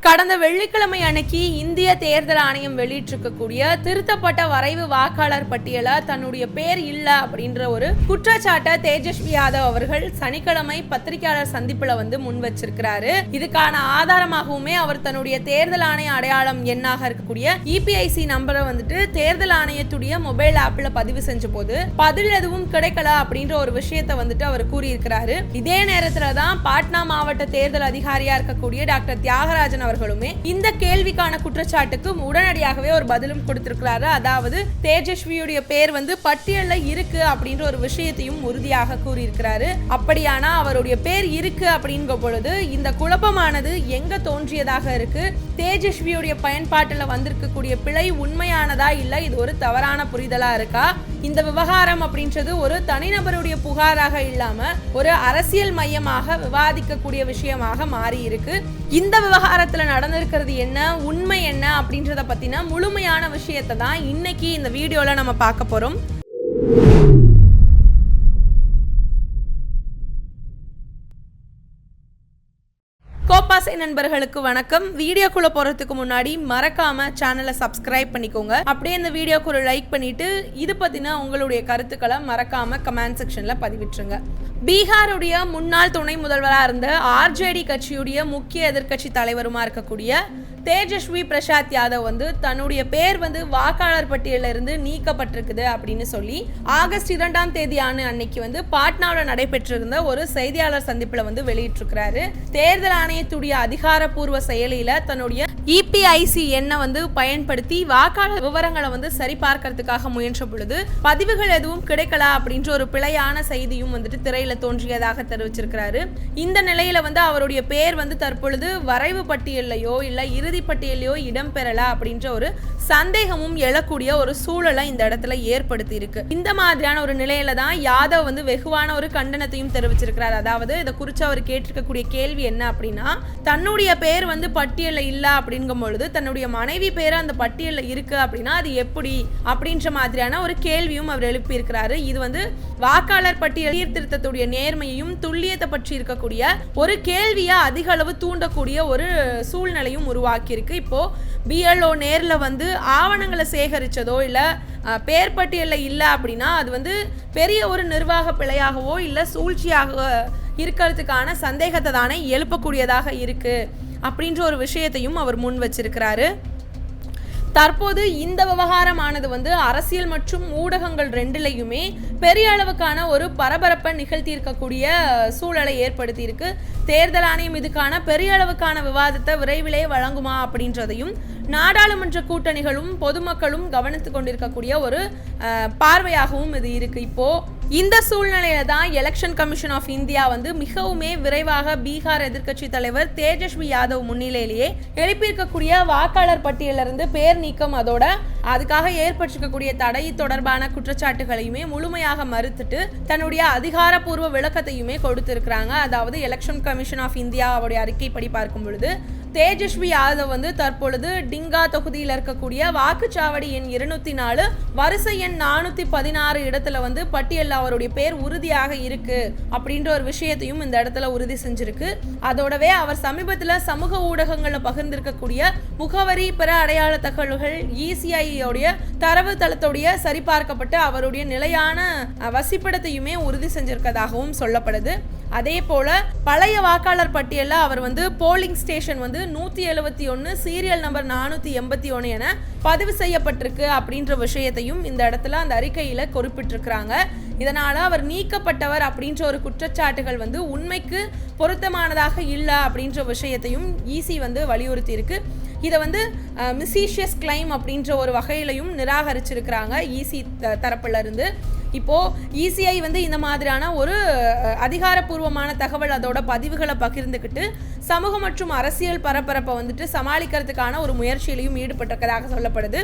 கடந்த வெள்ளிக்கிழமை அன்னைக்கு இந்திய தேர்தல் ஆணையம் வெளியிட்டிருக்கக்கூடிய திருத்தப்பட்ட வரைவு வாக்காளர் பட்டியல தன்னுடைய பேர் இல்ல அப்படின்ற ஒரு குற்றச்சாட்டை தேஜஸ்வி யாதவ் அவர்கள் சனிக்கிழமை பத்திரிகையாளர் சந்திப்புல முன் வச்சிருக்கிறாரு. இதுக்கான ஆதாரமாகவுமே அவர் தன்னுடைய தேர்தல் ஆணைய அடையாளம் எண்ணாக இருக்கக்கூடிய EPIC நம்பரை தேர்தல் ஆணையத்துடைய மொபைல் ஆப்ல பதிவு செஞ்ச போது பதில் எதுவும் கிடைக்கல அப்படின்ற ஒரு விஷயத்தை அவர் கூறியிருக்கிறாரு. இதே நேரத்துலதான் பாட்னா மாவட்ட தேர்தல் அதிகாரியா இருக்கக்கூடிய டாக்டர் தியாகராஜன் அவர்களுமே இந்த கேள்விக்கான குற்றச்சாட்டுக்கு உடனடியாகவே ஒரு பதிலும் கொடுத்திருக்கிறாரு. அதாவது தேஜஸ்வியுடைய பேர் பட்டியல்ல இருக்கு அப்படின்ற ஒரு விஷயத்தையும் உறுதியாக கூறியிருக்கிறாரு. அப்படியானா அவருடைய பேர் இருக்கு அப்படிங்கிற பொழுது இந்த குழப்பமானது எங்க தோன்றியதாக இருக்கு? தேஜஸ்வியுடைய பயன்பாட்டுல வந்திருக்கக்கூடிய பிழை உண்மையானதா இல்ல இது ஒரு தவறான புரிதலா இருக்கா? இந்த விவகாரம் அப்படின்றது ஒரு தனிநபருடைய புகாராக இல்லாம ஒரு அரசியல் மையமாக விவாதிக்கக்கூடிய விஷயமாக மாறி இருக்கு. இந்த விவகாரத்துல நடந்திருக்கிறது என்ன, உண்மை என்ன அப்படின்றத பத்தின முழுமையான விஷயத்தை தான் இன்னைக்கு இந்த வீடியோல நம்ம பார்க்க போறோம். கோப்பாசை நண்பர்களுக்கு வணக்கம். வீடியோக்குள்ள போறதுக்கு முன்னாடி மறக்காம சேனலை சப்ஸ்கிரைப் பண்ணிக்கோங்க. அப்படியே இந்த வீடியோக்கு ஒரு லைக் பண்ணிட்டு இது பத்தின உங்களுடைய கருத்துக்களை மறக்காம கமெண்ட் செக்ஷன்ல பதிவிட்டுருங்க. பீகாருடைய முன்னாள் துணை முதல்வராக இருந்த RJD கட்சியுடைய முக்கிய எதிர்கட்சி தலைவருமா இருக்கக்கூடிய தேஜஸ்வி பிரசாத் யாதவ் தன்னுடைய பேர் வாக்காளர் பட்டியலில் இருந்து நீக்கப்பட்டிருக்குது அப்படின்னு சொல்லி ஆகஸ்ட் 2ஆம் தேதி அன்னைக்கு பாட்னாவில் நடைபெற்றிருந்த ஒரு செய்தியாளர் சந்திப்புல வெளியிட்டிருக்கிறாரு. தேர்தல் ஆணையத்துடைய அதிகாரப்பூர்வ செயலியில தன்னுடைய EPIC எண்ணை பயன்படுத்தி வாக்காளர் விவரங்களை சரிபார்க்கறதுக்காக முயன்ற பொழுது பதிவுகள் எதுவும் கிடைக்கல அப்படின்ற ஒரு பிழையான செய்தியும் திரையில தோன்றியதாக தெரிவிச்சிருக்கிறாரு. இந்த நிலையில அவருடைய பேர் தற்பொழுது வரைவு பட்டியலையோ இல்ல இறுதி பட்டியலையோ இடம்பெறல அப்படின்ற ஒரு சந்தேகமும் எழக்கூடிய ஒரு சூழலை இந்த இடத்துல ஏற்படுத்தி இருக்கு. இந்த மாதிரியான ஒரு நிலையில தான் யாதவ் வெகுவான ஒரு கண்டனத்தையும் தெரிவிச்சிருக்கிறார். அதாவது இதை குறித்து அவர் கேட்டிருக்கக்கூடிய கேள்வி என்ன அப்படின்னா, தன்னுடைய பேர் பட்டியல்ல இல்ல அப்படிங்கும் பொழுது தன்னுடைய மனைவி பேர் அந்த பட்டியல்ல இருக்கு அப்படின்னா அது எப்படி அப்படின்ற மாதிரியான ஒரு கேள்வியும் அவர் எழுப்பி இருக்கிறாரு. இது வாக்காளர் பட்டியல் சீர்திருத்தத்துடைய நேர்மையையும் துல்லியத்தை பற்றி இருக்கக்கூடிய ஒரு கேள்வியை அதிக அளவு தூண்டக்கூடிய ஒரு சூழ்நிலையும் உருவாக்கி இருக்கு. இப்போ BLO நேர்ல ஆவணங்களை சேகரிச்சதோ இல்ல பேர் பட்டியல்ல இல்ல அப்படின்னா அது பெரிய ஒரு நிர்வாக பிழையாகவோ இல்ல சூழ்ச்சியாக இருக்கிறதுக்கான சந்தேகத்தை தானே எழுப்பக்கூடியதாக இருக்கு அப்படின்ற ஒரு விஷயத்தையும் அவர் முன் வச்சிருக்கிறாரு. தற்போது இந்த விவகாரமானது அரசியல் மற்றும் ஊடகங்கள் ரெண்டிலையுமே பெரிய அளவுக்கான ஒரு பரபரப்பை நிகழ்த்தி இருக்கக்கூடிய சூழலை ஏற்படுத்தி இருக்கு. தேர்தல் ஆணையம் இதுக்கான பெரிய அளவுக்கான விவாதத்தை விரைவிலே வழங்குமா அப்படின்றதையும் நாடாளுமன்ற கூட்டணிகளும் பொதுமக்களும் கவனித்துக் கொண்டிருக்கக்கூடிய ஒரு பார்வையாகவும் இது இருக்கு. இப்போ இந்த சூழ்நிலையில தான் எலெக்ஷன் கமிஷன் ஆஃப் இந்தியா மிகவுமே விரைவாக பீகார் எதிர்க்கட்சி தலைவர் தேஜஸ்வி யாதவ் முன்னிலையிலேயே எழுப்பியிருக்கக்கூடிய வாக்காளர் பட்டியலிருந்து பேர் நீக்கம் அதோட அதுக்காக ஏற்பட்டிருக்கக்கூடிய தடை தொடர்பான குற்றச்சாட்டுகளையுமே முழுமையாக மறுத்துட்டு தன்னுடைய அதிகாரப்பூர்வ விளக்கத்தையுமே கொடுத்திருக்கிறாங்க. அதாவது எலெக்ஷன் கமிஷன் ஆஃப் இந்தியாவுடைய அறிக்கைப்படி பார்க்கும் பொழுது தேஜஸ்வி யாதவ் தற்பொழுது டிங்கா தொகுதியில் இருக்கக்கூடிய வாக்குச்சாவடி எண் 204 வரிசை எண் 416 இடத்துல பட்டியலில் அவருடைய பேர் உறுதியாக இருக்கு அப்படின்ற ஒரு விஷயத்தையும் இந்த இடத்துல உறுதி செஞ்சிருக்கு. அதோடவே அவர் சமீபத்தில் சமூக ஊடகங்களில் பகிர்ந்திருக்கக்கூடிய முகவரி பிற அடையாள தகவல்கள் ECI தரவு தளத்துடைய சரிபார்க்கப்பட்டு அவருடைய நிலையான வசிப்பிடத்தையுமே உறுதி செஞ்சிருக்கதாகவும் சொல்லப்படுது. அதே போல பழைய வாக்காளர் பட்டியலில் அவர் போலிங் ஸ்டேஷன் 171 சீரியல் நம்பர் 481 என பதிவு செய்யப்பட்டிருக்கு அப்படின்ற விஷயத்தையும் இந்த இடத்துல அந்த அறிக்கையில குறிப்பிட்டிருக்கிறாங்க. இதனால அவர் நீக்கப்பட்டவர் அப்படின்ற ஒரு குற்றச்சாட்டுகள் உண்மைக்கு பொருத்தமானதாக இல்லை அப்படின்ற விஷயத்தையும் EC வலியுறுத்தி இருக்கு. இதை மிசீஷியஸ் கிளைம் அப்படின்ற ஒரு வகையிலையும் நிராகரிச்சிருக்கிறாங்க EC தரப்புல இருந்து. இப்போ ECI இந்த மாதிரியான ஒரு அதிகாரப்பூர்வமான தகவல் அதோட பதிவுகளை பகிர்ந்துக்கிட்டு சமூக மற்றும் அரசியல் பரபரப்பை சமாளிக்கிறதுக்கான ஒரு முயற்சியிலையும் ஈடுபட்டிருக்கதாக சொல்லப்படுது.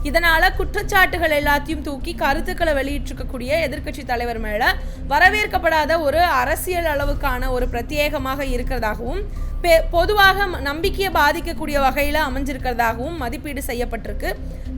இதனால குற்றச்சாட்டுகள் எல்லாத்தையும் தூக்கி கருத்துக்களை வெளியிட்டிருக்கக்கூடிய எதிர்க்கட்சி தலைவர் மேல வரவேற்கப்படாத ஒரு அரசியல் அளவுக்கான ஒரு பிரத்யேகமாக இருக்கிறதாகவும் பொதுவாக நம்பிக்கையை பாதிக்கக்கூடிய வகையில் அமைஞ்சிருக்கிறதாகவும் மதிப்பீடு செய்யப்பட்டிருக்கு.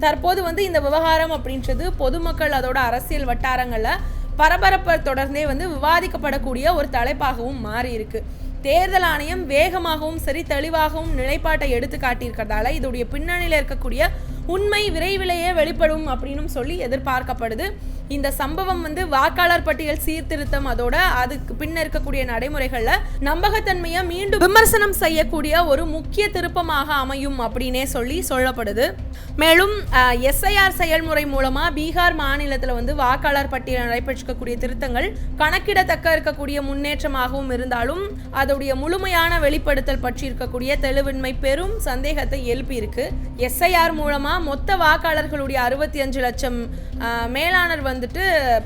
தற்போது இந்த விவகாரம் அப்படின்றது பொதுமக்கள் அதோட அரசியல் வட்டாரங்களில் பரபரப்பை தொடர்ந்தே விவாதிக்கப்படக்கூடிய ஒரு தலைப்பாகவும் மாறி இருக்கு. தேர்தல் ஆணையம் வேகமாகவும் சரி தெளிவாகவும் நிலைப்பாட்டை எடுத்து காட்டியிருக்கிறதால இதோடைய பின்னணியில் இருக்கக்கூடிய உண்மை விரைவிலேயே வெளிப்படும் அப்படின்னு சொல்லி எதிர்பார்க்கப்படுது. இந்த சம்பவம் வாக்காளர் பட்டியல் சீர்திருத்தம் அதோட அதுக்கு பின்ன இருக்கக்கூடிய நடைமுறைகள்ல நம்பகத்தன்மையை மீண்டும் விமர்சனம் செய்யக்கூடிய ஒரு முக்கிய திருப்பமாக அமையும் அப்படின்னே சொல்லப்படுது. மேலும் எஸ்ஐஆர் செயல்முறை மூலமா பீகார் மாநிலத்தில் வாக்காளர் பட்டியல் நடைபெற்றிருக்கக்கூடிய திருத்தங்கள் கணக்கிடத்தக்க இருக்கக்கூடிய முன்னேற்றமாகவும் இருந்தாலும் அதோடைய முழுமையான வெளிப்படுத்தல் பற்றி இருக்கக்கூடிய தெளிவின்மை பெரும் சந்தேகத்தை எழுப்பி இருக்கு. எஸ்ஐஆர் மூலமா மொத்த வாக்காளர்களுடைய 65 லட்சம் மேலானர்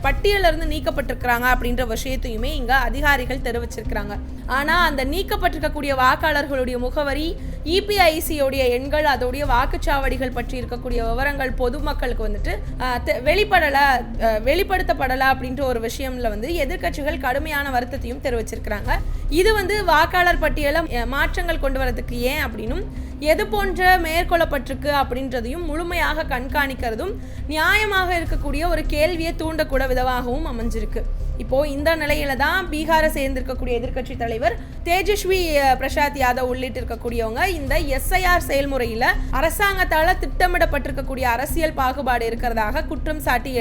பட்டியலிருந்து நீக்கப்பட்டிருக்கிறாங்க அப்படின்ற விஷயத்தையுமே இங்க அதிகாரிகள் தெரிவிச்சிருக்கிறாங்க. ஆனா அந்த நீக்கப்பட்டிருக்கக்கூடிய வாக்காளர்களுடைய முகவரி, இபிஐசியோடைய எண்கள், அதோடைய வாக்குச்சாவடிகள் பற்றி இருக்கக்கூடிய விவரங்கள் பொதுமக்களுக்கு வெளிப்படுத்தப்படல அப்படின்ற ஒரு விஷயம்ல எதிர்க்கட்சிகள் கடுமையான வருத்தத்தையும் தெரிவிச்சிருக்கிறாங்க. இது வாக்காளர் பட்டியல மாற்றங்கள் கொண்டு வரதுக்கு ஏன் அப்படின்னும் எது போன்ற மேற்கொள்ளப்பட்டிருக்கு அப்படின்றதையும் முழுமையாக கண்காணிக்கிறதும் நியாயமாக இருக்கக்கூடிய ஒரு கேள்வியை தூண்டக்கூட விதமாகவும் அமைஞ்சிருக்கு. இப்போ இந்த நிலையில தான் பீகாரை சேர்ந்திருக்கக்கூடிய எதிர்க்கட்சி தலைவர் தேஜஸ்வி பிரசாத் யாதவ் உள்ளிட்டு இருக்கக்கூடியவங்க இந்த எஸ்ஐஆர் செயல்முறையில அரசாங்கத்தால திட்டமிடப்பட்டிருக்கக்கூடிய அரசியல் பாகுபாடு இருக்கிறதாக குற்றம் சாட்டி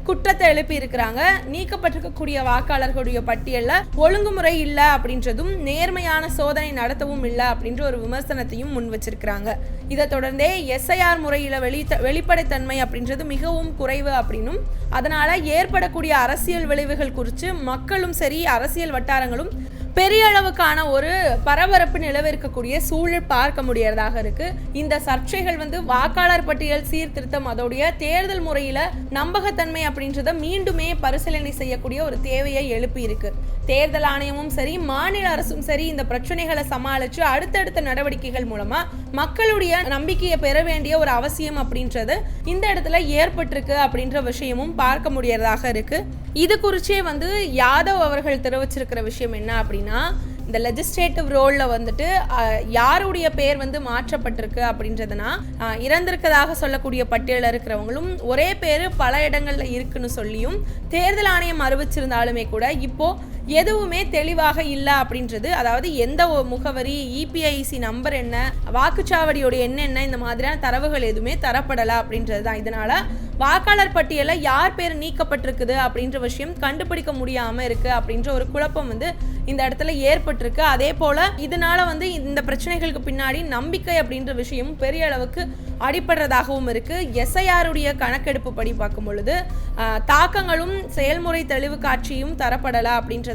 குற்றத்தை எழுப்பி இருக்கிறாங்க. நீக்கப்பட்டிருக்கக்கூடிய வாக்காளர்களுடைய பட்டியல்ல ஒழுங்குமுறை இல்லை அப்படின்றதும் நேர்மையான சோதனை நடத்தவும் இல்லை அப்படின்ற ஒரு விமர்சனத்தையும் முன் வச்சிருக்கிறாங்க. இதை தொடர்ந்தே எஸ்ஐஆர் முறையில வெளிப்படைத்தன்மை அப்படின்றது மிகவும் குறைவு அப்படின்னும் அதனால ஏற்படக்கூடிய அரசியல் விளைவுகள் குறித்து மக்களும் சரி அரசியல் வட்டாரங்களும் பெரிய அளவுக்கான ஒரு பரபரப்பு நிலவிருக்கக்கூடிய சூழல் பார்க்க முடியறதாக இருக்கு. இந்த சர்ச்சைகள் வாக்காளர் பட்டியல் சீர்திருத்தம் அதோடைய தேர்தல் முறையில நம்பகத்தன்மை அப்படின்றத மீண்டுமே பரிசீலனை செய்யக்கூடிய ஒரு தேவையை எழுப்பி இருக்கு. தேர்தல் ஆணையமும் சரி மாநில அரசும் சரி இந்த பிரச்சனைகளை சமாளிச்சு அடுத்தடுத்த நடவடிக்கைகள் மூலமா மக்களுடைய நம்பிக்கையை பெற வேண்டிய ஒரு அவசியம் அப்படின்றது இந்த இடத்துல ஏற்பட்டிருக்கு அப்படின்ற விஷயமும் பார்க்க முடியறதாக இருக்கு. இது குறிச்சே யாதவ் அவர்கள் தெரிவிச்சிருக்கிற விஷயம் என்ன அப்படின்னா, இந்த லெஜிஸ்லேட்டிவ் ரோலில் யாருடைய பேர் மாற்றப்பட்டிருக்கு அப்படின்றதுனா இறந்திருக்கதாக சொல்லக்கூடிய பட்டியலில் இருக்கிறவங்களும் ஒரே பேர் பல இடங்கள்ல இருக்குன்னு சொல்லியும் தேர்தல் ஆணையம் அறிவிச்சிருந்தாலுமே கூட இப்போ எதுவுமே தெளிவாக இல்லை அப்படின்றது, அதாவது எந்த முகவரி, இபிஐசி நம்பர் என்ன, வாக்குச்சாவடியோட என்ன இந்த மாதிரியான தரவுகள் எதுவுமே தரப்படலை அப்படின்றது தான். இதனால வாக்காளர் பட்டியலில் யார் பேர் நீக்கப்பட்டிருக்குது அப்படின்ற விஷயம் கண்டுபிடிக்க முடியாமல் இருக்கு அப்படின்ற ஒரு குழப்பம் இந்த இடத்துல ஏற்பட்டிருக்கு. அதே போல இதனால இந்த பிரச்சனைகளுக்கு பின்னாடி நம்பிக்கை அப்படின்ற விஷயம் பெரிய அளவுக்கு அடிப்படுறதாகவும் இருக்கு. எஸ்ஐஆருடைய கணக்கெடுப்பு படி பார்க்கும் பொழுது தாக்கங்களும் செயல்முறை தெளிவு காட்சியும் தரப்படலை அப்படின்றதால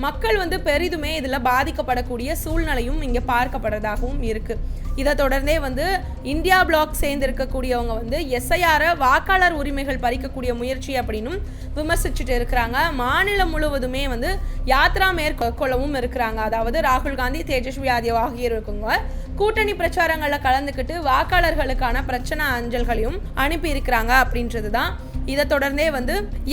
மக்கள் பெரிதுமே இதில் பாதிக்கப்படக்கூடிய சூழ்நிலையும் இங்கே பார்க்கப்படுறதாகவும் இருக்கு. இதை தொடர்ந்தே இந்தியா பிளாக் சேர்ந்து இருக்கக்கூடியவங்க எஸ்ஐஆரை வாக்காளர் உரிமைகள் பறிக்கக்கூடிய முயற்சி அப்படின்னும் விமர்சிச்சுட்டு இருக்கிறாங்க. மாநிலம் முழுவதுமே யாத்ரா மேற்கொள்ளவும் இருக்கிறாங்க. அதாவது ராகுல் காந்தி, தேஜஸ்வி யாதவ் ஆகியோருக்குங்க கூட்டணி பிரச்சாரங்களில் கலந்துக்கிட்டு வாக்காளர்களுக்கான பிரச்சனை அஞ்சல்களையும் அனுப்பி இருக்கிறாங்க அப்படின்றது தான். இதை தொடர்ந்தே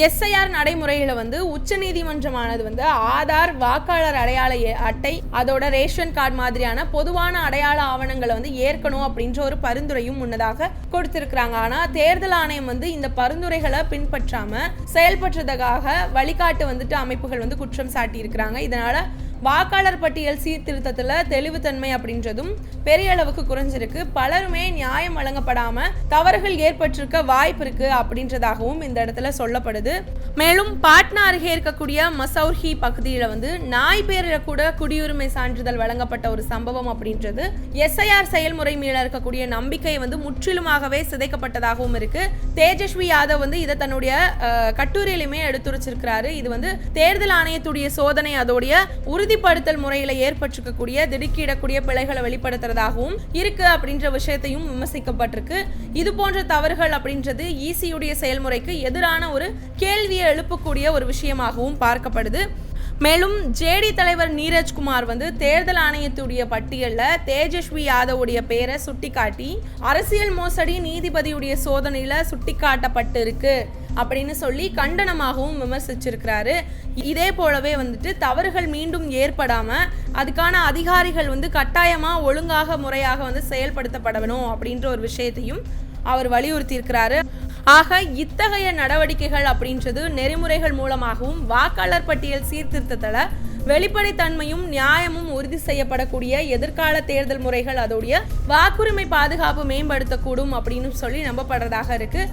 எஸ்ஐஆர் நடைமுறையில் உச்சநீதிமன்றமானது ஆதார், வாக்காளர் அடையாள அட்டை, அதோட ரேஷன் கார்டு மாதிரியான பொதுவான அடையாள ஆவணங்களை ஏற்கணும் அப்படின்ற ஒரு பரிந்துரையும் முன்னதாக கொடுத்திருக்கிறாங்க. ஆனா தேர்தல் ஆணையம் இந்த பரிந்துரைகளை பின்பற்றாம செயல்பற்றதாக வழிகாட்டு அமைப்புகள் குற்றம் சாட்டி இருக்கிறாங்க. இதனால வாக்காளர் பட்டியல் சீர்திருத்தத்துல தெளிவுத்தன்மை அப்படின்றதும் பெரிய அளவுக்கு குறைஞ்சிருக்கு. பலருமே நியாயம் வழங்கப்படாம தவறுகள் ஏற்பட்டிருக்க வாய்ப்பு இருக்கு அப்படின்றதாகவும் இந்த இடத்துல சொல்லப்படுது. மேலும் பாட்னா அருகே இருக்கக்கூடிய மசௌர்ஹி பகுதியில நாய் பேரில கூட குடியுரிமை சான்றிதழ் வழங்கப்பட்ட ஒரு சம்பவம் அப்படின்றது எஸ்ஐஆர் செயல்முறை மீது இருக்கக்கூடிய நம்பிக்கை முற்றிலுமாகவே சிதைக்கப்பட்டதாகவும் இருக்கு. தேஜஸ்வி யாதவ் இதை தன்னுடைய கட்டுரையிலுமே எடுத்துரைச்சிருக்கிறாரு. இது தேர்தல் ஆணையத்துடைய சோதனை அதோடைய உறுதிப்படுத்தல் முறையில ஏற்பட்டிருக்கக்கூடிய திடுக்கிடக்கூடிய பிழைகளை வெளிப்படுத்துறதாகவும் இருக்கு அப்படின்ற விஷயத்தையும் விமர்சிக்கப்பட்டிருக்கு. இது போன்ற தவறுகள் அப்படின்றது ஈசியுடைய செயல்முறைக்கு எதிரான ஒரு கேள்வியை எழுப்பக்கூடிய ஒரு விஷயமாகவும் பார்க்கப்படுது. மேலும் ஜேடி தலைவர் நீரஜ்குமார் தேர்தல் ஆணையத்துடைய பட்டியலில் தேஜஸ்வி யாதவுடைய பேரை சுட்டிக்காட்டி அரசியல் மோசடி நீதிபதியுடைய சோதனையில சுட்டிக்காட்டப்பட்டு இருக்கு அப்படின்னு சொல்லி கண்டனமாகவும் விமர்சிச்சிருக்கிறாரு. இதே போலவே தவறுகள் மீண்டும் ஏற்படாம அதுக்கான அதிகாரிகள் கட்டாயமா ஒழுங்காக முறையாக செயல்படுத்தப்படணும் அப்படின்ற ஒரு விஷயத்தையும் அவர் வலியுறுத்தி இருக்கிறாரு. ஆக இத்தகைய நடவடிக்கைகள் அப்படின்றது நெறிமுறைகள் மூலமாகவும் வாக்காளர் பட்டியல் சீர்திருத்தத்தில் வெளிப்படைத்தன்மையும் நியாயமும் உறுதி செய்யப்படக்கூடிய எதிர்கால தேர்தல் முறைகள் அதோடைய வாக்குரிமை பாதுகாப்பு மேம்படுத்தக்கூடும் அப்படின்னு சொல்லி நம்பப்படுறதாக இருக்கு.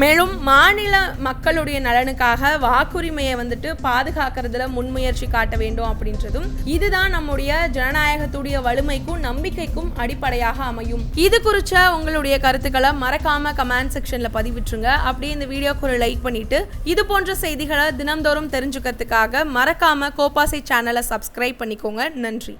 மேலும் மாநில மக்களுடைய நலனுக்காக வாக்குரிமையை பாதுகாக்கிறதுல முன்முயற்சி காட்ட வேண்டும் அப்படின்றதும் இதுதான் நம்முடைய ஜனநாயகத்துடைய வலிமைக்கும் நம்பிக்கைக்கும் அடிப்படையாக அமையும். இது குறித்த உங்களுடைய கருத்துக்களை மறக்காம கமெண்ட் செக்ஷன்ல பதிவிட்டுருங்க. அப்படியே இந்த வீடியோக்கு ஒரு லைக் பண்ணிட்டு இது போன்ற செய்திகளை தினம்தோறும் தெரிஞ்சுக்கிறதுக்காக மறக்காம கோப்பாசை சேனலை சப்ஸ்கிரைப் பண்ணிக்கோங்க. நன்றி.